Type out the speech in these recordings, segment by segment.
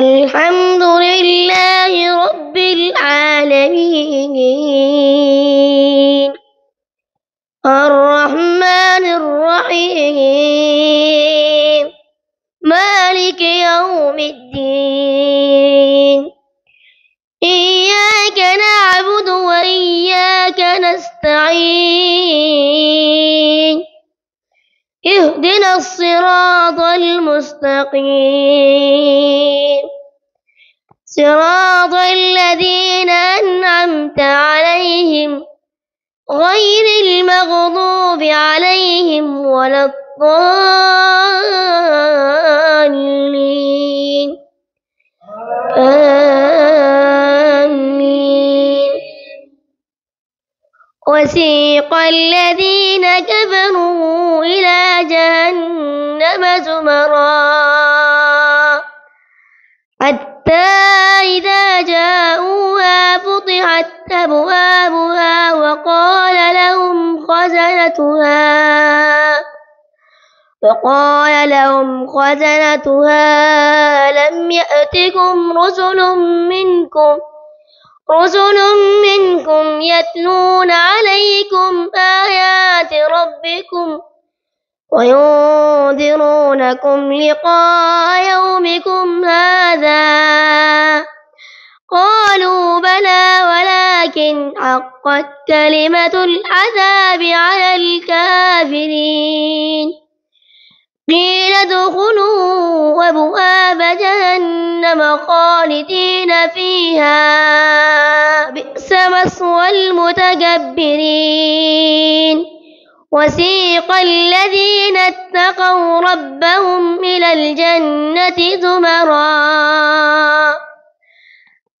الحمد لله رب العالمين الرحمن الرحيم مالك يوم الدين إياك نعبد وإياك نستعين اهدنا الصراط المستقيم صراط الذين أنعمت عليهم غير المغضوب عليهم ولا الضالين آمين. وسيق الذين كفروا إلى جهنم زمرا حتى إذا جاءوها فتحت أبوابها وقال لهم خزنتها لم يأتكم رسل منكم يتلون عليكم آيات ربكم وينذرونكم لقاء يومكم هذا قالوا بلى ولكن حقت كلمة العذاب على الكافرين قيل ادخلوا أبواب جهنم خالدين فيها بئس مثوى المتكبرين وسيق الذين اتقوا ربهم إلى الجنة زمرا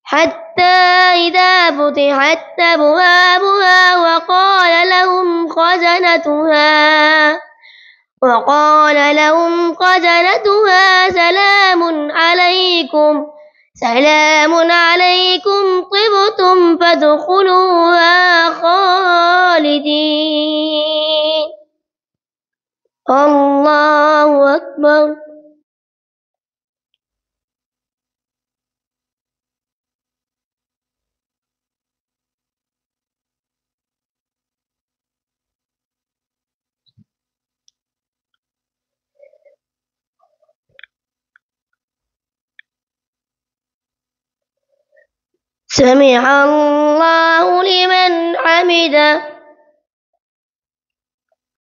حتى إذا فتحت أبوابها وقال لهم خزنتها سلام عليكم طبتم فادخلوها خالدين. الله أكبر. سمع الله لمن حمده.